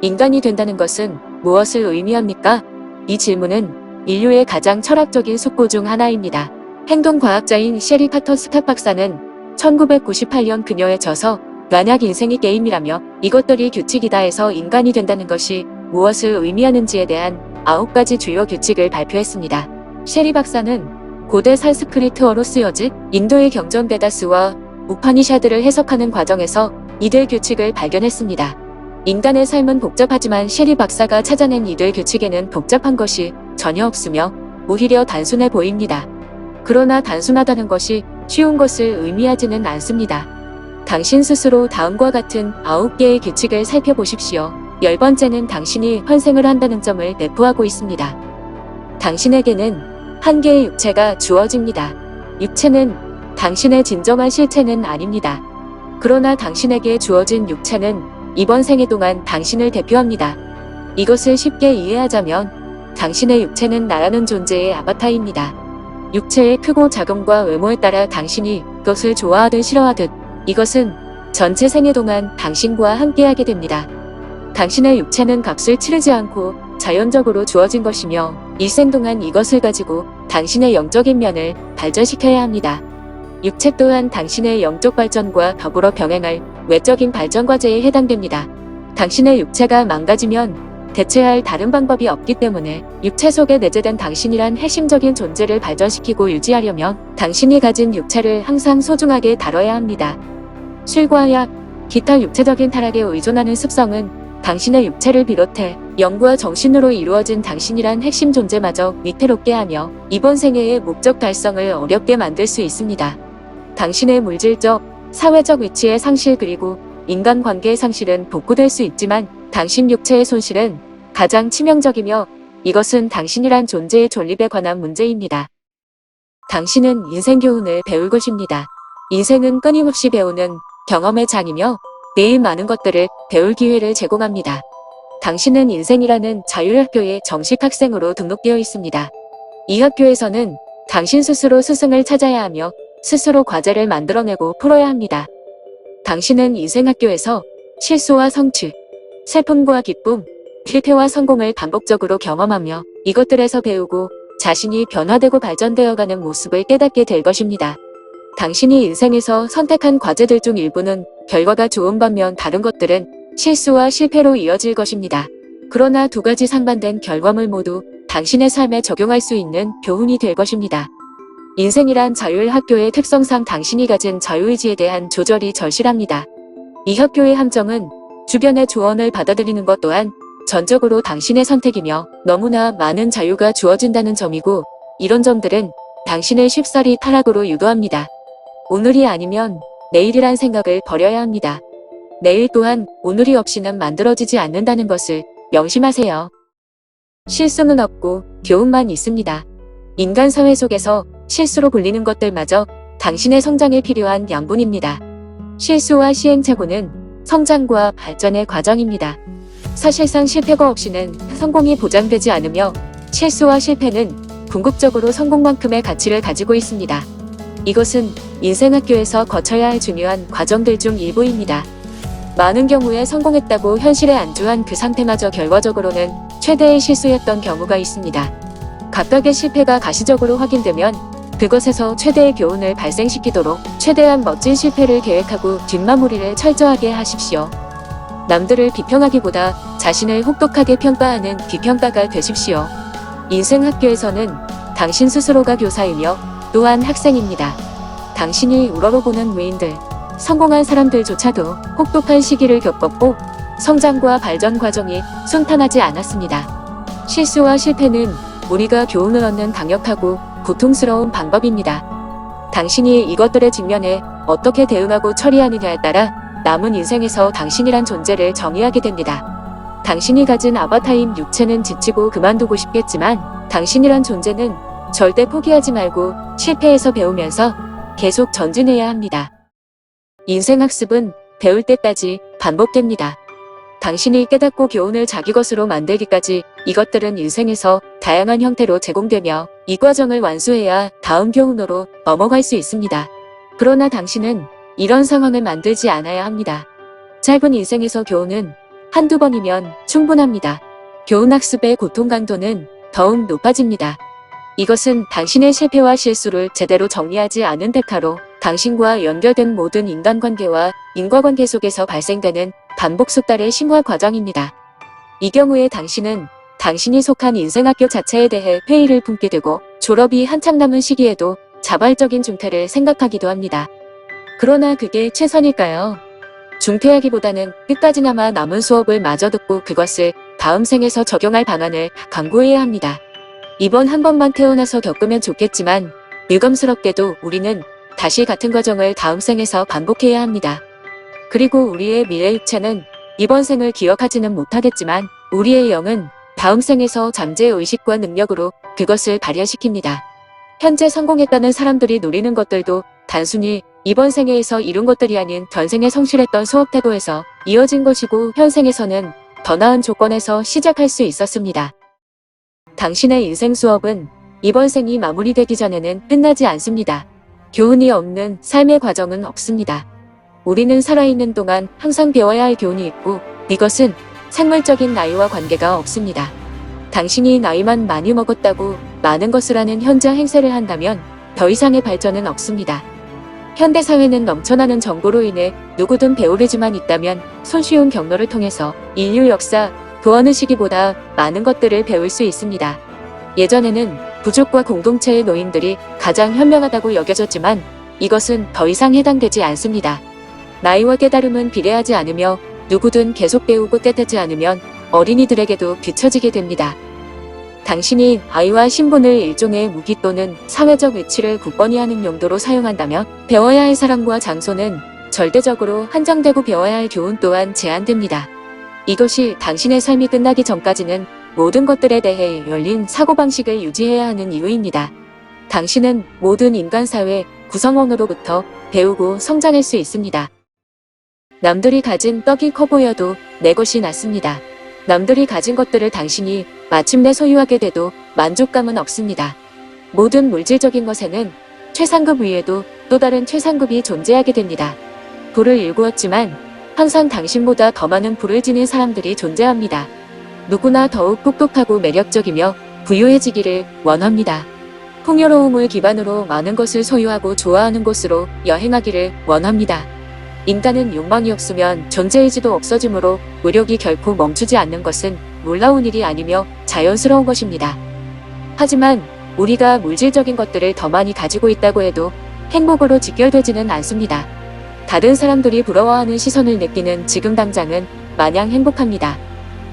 인간이 된다는 것은 무엇을 의미합니까? 이 질문은 인류의 가장 철학적인 숙고 중 하나입니다. 행동과학자인 셰리 파터스탑 박사는 1998년 그녀의 저서 만약 인생이 게임이라며 이것들이 규칙이다 해서 인간이 된다는 것이 무엇을 의미하는지에 대한 9가지 주요 규칙을 발표했습니다. 셰리 박사는 고대 산스크리트어로 쓰여진 인도의 경전 베다스와 우파니샤드를 해석하는 과정에서 이들 규칙을 발견했습니다. 인간의 삶은 복잡하지만 셰리 박사가 찾아낸 이들 규칙에는 복잡한 것이 전혀 없으며 오히려 단순해 보입니다. 그러나 단순하다는 것이 쉬운 것을 의미하지는 않습니다. 당신 스스로 다음과 같은 9개의 규칙을 살펴보십시오. 10번째는 당신이 환생을 한다는 점을 내포하고 있습니다. 당신에게는 한 개의 육체가 주어집니다. 육체는 당신의 진정한 실체는 아닙니다. 그러나 당신에게 주어진 육체는 이번 생애 동안 당신을 대표합니다. 이것을 쉽게 이해하자면 당신의 육체는 나라는 존재의 아바타입니다. 육체의 크고 작음과 외모에 따라 당신이 그것을 좋아하든 싫어하든 이것은 전체 생애 동안 당신과 함께하게 됩니다. 당신의 육체는 값을 치르지 않고 자연적으로 주어진 것이며 일생 동안 이것을 가지고 당신의 영적인 면을 발전시켜야 합니다. 육체 또한 당신의 영적 발전과 더불어 병행할 외적인 발전 과제에 해당됩니다. 당신의 육체가 망가지면 대체할 다른 방법이 없기 때문에 육체 속에 내재된 당신이란 핵심적인 존재를 발전시키고 유지하려면 당신이 가진 육체를 항상 소중하게 다뤄야 합니다. 술과 약, 기타 육체적인 타락에 의존하는 습성은 당신의 육체를 비롯해 영과 정신으로 이루어진 당신이란 핵심 존재마저 위태롭게 하며 이번 생애의 목적 달성을 어렵게 만들 수 있습니다. 당신의 물질적, 사회적 위치의 상실 그리고 인간관계의 상실은 복구될 수 있지만 당신 육체의 손실은 가장 치명적이며 이것은 당신이란 존재의 존립에 관한 문제입니다. 당신은 인생 교훈을 배울 것입니다. 인생은 끊임없이 배우는 경험의 장이며 매일 많은 것들을 배울 기회를 제공합니다. 당신은 인생이라는 자율학교의 정식 학생으로 등록되어 있습니다. 이 학교에서는 당신 스스로 스승을 찾아야 하며 스스로 과제를 만들어내고 풀어야 합니다. 당신은 인생학교에서 실수와 성취, 슬픔과 기쁨, 실패와 성공을 반복적으로 경험하며 이것들에서 배우고 자신이 변화되고 발전되어가는 모습을 깨닫게 될 것입니다. 당신이 인생에서 선택한 과제들 중 일부는 결과가 좋은 반면 다른 것들은 실수와 실패로 이어질 것입니다. 그러나 두 가지 상반된 결과물 모두 당신의 삶에 적용할 수 있는 교훈이 될 것입니다. 인생이란 자율학교의 특성상 당신이 가진 자유의지에 대한 조절이 절실합니다. 이 학교의 함정은 주변의 조언을 받아들이는 것 또한 전적으로 당신의 선택이며 너무나 많은 자유가 주어진다는 점이고 이런 점들은 당신을 쉽사리 타락으로 유도합니다. 오늘이 아니면 내일이란 생각을 버려야 합니다. 내일 또한 오늘이 없이는 만들어지지 않는다는 것을 명심하세요. 실수는 없고 교훈만 있습니다. 인간 사회 속에서 실수로 불리는 것들마저 당신의 성장에 필요한 양분입니다. 실수와 시행착오는 성장과 발전의 과정입니다. 사실상 실패가 없이는 성공이 보장되지 않으며 실수와 실패는 궁극적으로 성공만큼의 가치를 가지고 있습니다. 이것은 인생학교에서 거쳐야 할 중요한 과정들 중 일부입니다. 많은 경우에 성공했다고 현실에 안주한 그 상태마저 결과적으로는 최대의 실수였던 경우가 있습니다. 각각의 실패가 가시적으로 확인되면 그것에서 최대의 교훈을 발생시키도록 최대한 멋진 실패를 계획하고 뒷마무리를 철저하게 하십시오. 남들을 비평하기보다 자신을 혹독하게 평가하는 비평가가 되십시오. 인생학교에서는 당신 스스로가 교사이며 또한 학생입니다. 당신이 우러러보는 외인들, 성공한 사람들조차도 혹독한 시기를 겪었고 성장과 발전 과정이 순탄하지 않았습니다. 실수와 실패는 우리가 교훈을 얻는 강력하고 고통스러운 방법입니다. 당신이 이것들의 직면에 어떻게 대응하고 처리하느냐에 따라 남은 인생에서 당신이란 존재를 정의하게 됩니다. 당신이 가진 아바타인 육체는 지치고 그만두고 싶겠지만 당신이란 존재는 절대 포기하지 말고 실패해서 배우면서 계속 전진해야 합니다. 인생학습은 배울 때까지 반복됩니다. 당신이 깨닫고 교훈을 자기 것으로 만들기까지 이것들은 인생에서 다양한 형태로 제공되며 이 과정을 완수해야 다음 교훈으로 넘어갈 수 있습니다. 그러나 당신은 이런 상황을 만들지 않아야 합니다. 짧은 인생에서 교훈은 한두 번이면 충분합니다. 교훈학습의 고통 강도는 더욱 높아집니다. 이것은 당신의 실패와 실수를 제대로 정리하지 않은 대가로 당신과 연결된 모든 인간관계와 인과관계 속에서 발생되는 반복 숙달의 심화 과정입니다. 이 경우에 당신은 당신이 속한 인생학교 자체에 대해 회의를 품게 되고 졸업이 한참 남은 시기에도 자발적인 중퇴를 생각하기도 합니다. 그러나 그게 최선일까요? 중퇴하기보다는 끝까지나마 남은 수업을 마저 듣고 그것을 다음 생에서 적용할 방안을 강구해야 합니다. 이번 한 번만 태어나서 겪으면 좋겠지만 유감스럽게도 우리는 다시 같은 과정을 다음 생에서 반복해야 합니다. 그리고 우리의 미래 육체는 이번 생을 기억하지는 못하겠지만 우리의 영은 다음 생에서 잠재의식과 능력으로 그것을 발현시킵니다. 현재 성공했다는 사람들이 누리는 것들도 단순히 이번 생애에서 이룬 것들이 아닌 전생에 성실했던 수업 태도에서 이어진 것이고 현생에서는 더 나은 조건에서 시작할 수 있었습니다. 당신의 인생 수업은 이번 생이 마무리되기 전에는 끝나지 않습니다. 교훈이 없는 삶의 과정은 없습니다. 우리는 살아있는 동안 항상 배워야 할 교훈이 있고 이것은 생물적인 나이와 관계가 없습니다. 당신이 나이만 많이 먹었다고 많은 것을 하는 현장 행세를 한다면 더 이상의 발전은 없습니다. 현대사회는 넘쳐나는 정보로 인해 누구든 배우려지만 있다면 손쉬운 경로를 통해서 인류 역사 그 어느 시기보다 많은 것들을 배울 수 있습니다. 예전에는 부족과 공동체의 노인들이 가장 현명하다고 여겨졌지만 이것은 더 이상 해당되지 않습니다. 나이와 깨달음은 비례하지 않으며 누구든 계속 배우고 깨닫지 않으면 어린이들에게도 뒤처지게 됩니다. 당신이 아이와 신분을 일종의 무기 또는 사회적 위치를 굳건히 하는 용도로 사용한다면 배워야 할 사람과 장소는 절대적으로 한정되고 배워야 할 교훈 또한 제한됩니다. 이것이 당신의 삶이 끝나기 전까지는 모든 것들에 대해 열린 사고방식을 유지해야 하는 이유입니다. 당신은 모든 인간사회 구성원으로부터 배우고 성장할 수 있습니다. 남들이 가진 떡이 커 보여도 내 것이 낫습니다. 남들이 가진 것들을 당신이 마침내 소유하게 돼도 만족감은 없습니다. 모든 물질적인 것에는 최상급 위에도 또 다른 최상급이 존재하게 됩니다. 부를 일구었지만 항상 당신보다 더 많은 부를 지닌 사람들이 존재합니다. 누구나 더욱 똑똑하고 매력적이며 부유해지기를 원합니다. 풍요로움을 기반으로 많은 것을 소유하고 좋아하는 곳으로 여행하기를 원합니다. 인간은 욕망이 없으면 존재의지도 없어지므로 노력이 결코 멈추지 않는 것은 놀라운 일이 아니며 자연스러운 것입니다. 하지만 우리가 물질적인 것들을 더 많이 가지고 있다고 해도 행복으로 직결되지는 않습니다. 다른 사람들이 부러워하는 시선을 느끼는 지금 당장은 마냥 행복합니다.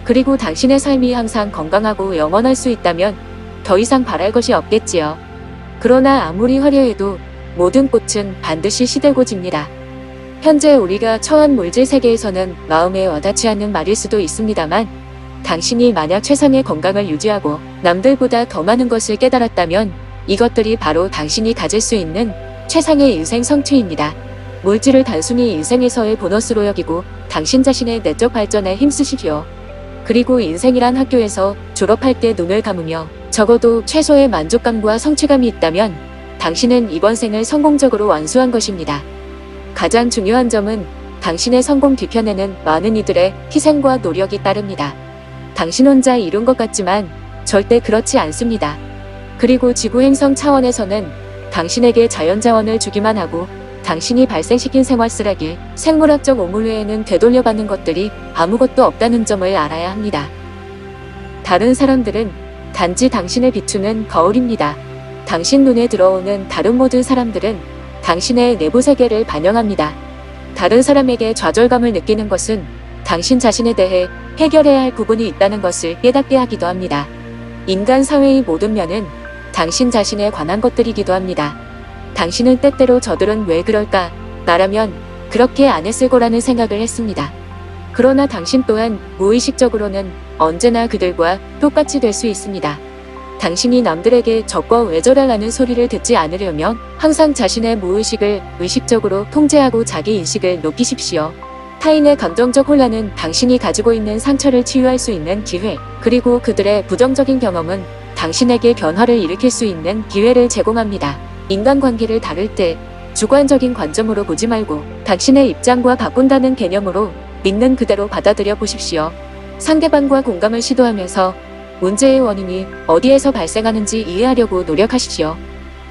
그리고 당신의 삶이 항상 건강하고 영원할 수 있다면 더 이상 바랄 것이 없겠지요. 그러나 아무리 화려해도 모든 꽃은 반드시 시들고 집니다. 현재 우리가 처한 물질 세계에서는 마음에 와닿지 않는 말일 수도 있습니다만 당신이 만약 최상의 건강을 유지하고 남들보다 더 많은 것을 깨달았다면 이것들이 바로 당신이 가질 수 있는 최상의 인생 성취입니다. 물질을 단순히 인생에서의 보너스로 여기고 당신 자신의 내적 발전에 힘쓰십시오. 그리고 인생이란 학교에서 졸업할 때 눈을 감으며 적어도 최소의 만족감과 성취감이 있다면 당신은 이번 생을 성공적으로 완수한 것입니다. 가장 중요한 점은 당신의 성공 뒤편에는 많은 이들의 희생과 노력이 따릅니다. 당신 혼자 이룬 것 같지만 절대 그렇지 않습니다. 그리고 지구 행성 차원에서는 당신에게 자연자원을 주기만 하고 당신이 발생시킨 생활 쓰레기, 생물학적 오물 외에는 되돌려받는 것들이 아무것도 없다는 점을 알아야 합니다. 다른 사람들은 단지 당신을 비추는 거울입니다. 당신 눈에 들어오는 다른 모든 사람들은 당신의 내부 세계를 반영합니다. 다른 사람에게 좌절감을 느끼는 것은 당신 자신에 대해 해결해야 할 부분이 있다는 것을 깨닫게 하기도 합니다. 인간 사회의 모든 면은 당신 자신에 관한 것들이기도 합니다. 당신은 때때로 저들은 왜 그럴까? 나라면 그렇게 안 했을 거라는 생각을 했습니다. 그러나 당신 또한 무의식적으로는 언제나 그들과 똑같이 될 수 있습니다. 당신이 남들에게 저거 왜 저래라는 소리를 듣지 않으려면 항상 자신의 무의식을 의식적으로 통제하고 자기 인식을 높이십시오. 타인의 감정적 혼란은 당신이 가지고 있는 상처를 치유할 수 있는 기회, 그리고 그들의 부정적인 경험은 당신에게 변화를 일으킬 수 있는 기회를 제공합니다. 인간관계를 다룰 때 주관적인 관점으로 보지 말고 당신의 입장과 바꾼다는 개념으로 믿는 그대로 받아들여 보십시오. 상대방과 공감을 시도하면서 문제의 원인이 어디에서 발생하는지 이해하려고 노력하십시오.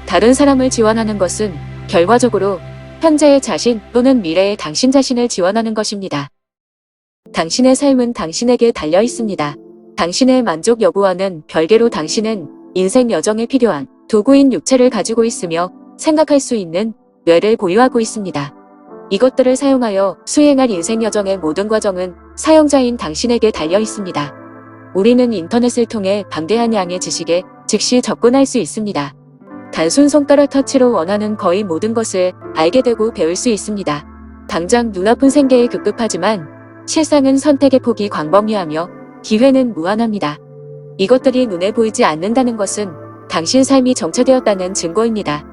다른 사람을 지원하는 것은 결과적으로 현재의 자신 또는 미래의 당신 자신을 지원하는 것입니다. 당신의 삶은 당신에게 달려 있습니다. 당신의 만족 여부와는 별개로 당신은 인생 여정에 필요한 도구인 육체를 가지고 있으며 생각할 수 있는 뇌를 보유하고 있습니다. 이것들을 사용하여 수행할 인생 여정의 모든 과정은 사용자인 당신에게 달려 있습니다. 우리는 인터넷을 통해 방대한 양의 지식에 즉시 접근할 수 있습니다. 단순 손가락 터치로 원하는 거의 모든 것을 알게 되고 배울 수 있습니다. 당장 눈앞은 생계에 급급하지만 실상은 선택의 폭이 광범위하며 기회는 무한합니다. 이것들이 눈에 보이지 않는다는 것은 당신 삶이 정체되었다는 증거입니다.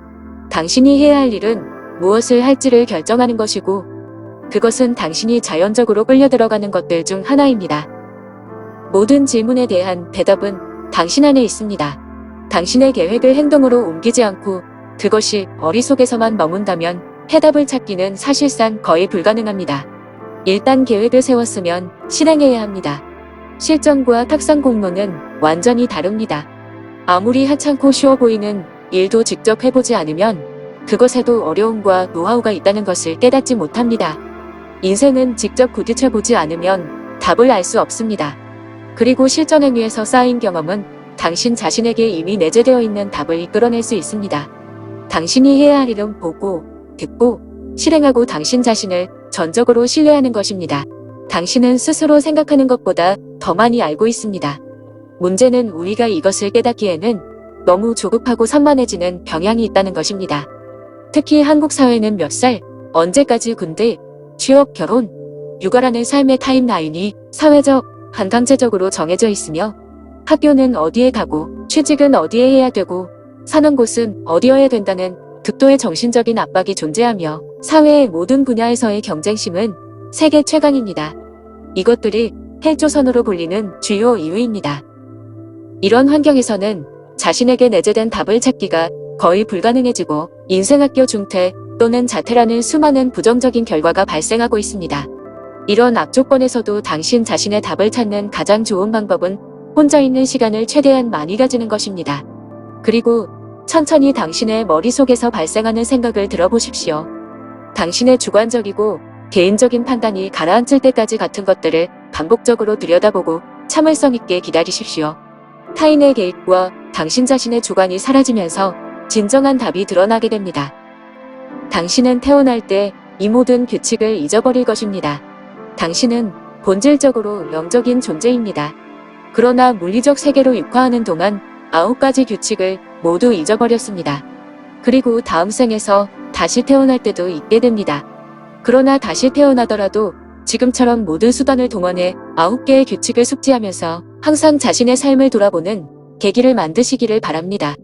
당신이 해야 할 일은 무엇을 할지를 결정하는 것이고 그것은 당신이 자연적으로 끌려들어가는 것들 중 하나입니다. 모든 질문에 대한 대답은 당신 안에 있습니다. 당신의 계획을 행동으로 옮기지 않고 그것이 머릿속에서만 머문다면 해답을 찾기는 사실상 거의 불가능합니다. 일단 계획을 세웠으면 실행해야 합니다. 실전과 탁상 공론은 완전히 다릅니다. 아무리 하찮고 쉬워 보이는 일도 직접 해보지 않으면 그것에도 어려움과 노하우가 있다는 것을 깨닫지 못합니다. 인생은 직접 부딪혀보지 않으면 답을 알 수 없습니다. 그리고 실전 행위에서 쌓인 경험은 당신 자신에게 이미 내재되어 있는 답을 이끌어낼 수 있습니다. 당신이 해야 할 일은 보고, 듣고, 실행하고 당신 자신을 전적으로 신뢰하는 것입니다. 당신은 스스로 생각하는 것보다 더 많이 알고 있습니다. 문제는 우리가 이것을 깨닫기에는 너무 조급하고 산만해지는 경향이 있다는 것입니다. 특히 한국 사회는 몇 살, 언제까지 군대, 취업, 결혼, 육아라는 삶의 타임라인이 사회적, 반강제적으로 정해져 있으며 학교는 어디에 가고 취직은 어디에 해야 되고 사는 곳은 어디여야 된다는 극도의 정신적인 압박이 존재하며 사회의 모든 분야에서의 경쟁심은 세계 최강입니다. 이것들이 헬조선으로 불리는 주요 이유입니다. 이런 환경에서는 자신에게 내재된 답을 찾기가 거의 불가능해지고 인생학교 중퇴 또는 자퇴라는 수많은 부정적인 결과가 발생하고 있습니다. 이런 악조건에서도 당신 자신의 답을 찾는 가장 좋은 방법은 혼자 있는 시간을 최대한 많이 가지는 것입니다. 그리고 천천히 당신의 머릿속에서 발생하는 생각을 들어보십시오. 당신의 주관적이고 개인적인 판단이 가라앉을 때까지 같은 것들을 반복적으로 들여다보고 참을성 있게 기다리십시오. 타인의 개입과 당신 자신의 주관이 사라지면서 진정한 답이 드러나게 됩니다. 당신은 태어날 때 이 모든 규칙을 잊어버릴 것입니다. 당신은 본질적으로 영적인 존재입니다. 그러나 물리적 세계로 육화하는 동안 9가지 규칙을 모두 잊어버렸습니다. 그리고 다음 생에서 다시 태어날 때도 잊게 됩니다. 그러나 다시 태어나더라도 지금처럼 모든 수단을 동원해 9개의 규칙을 숙지하면서 항상 자신의 삶을 돌아보는 계기를 만드시기를 바랍니다.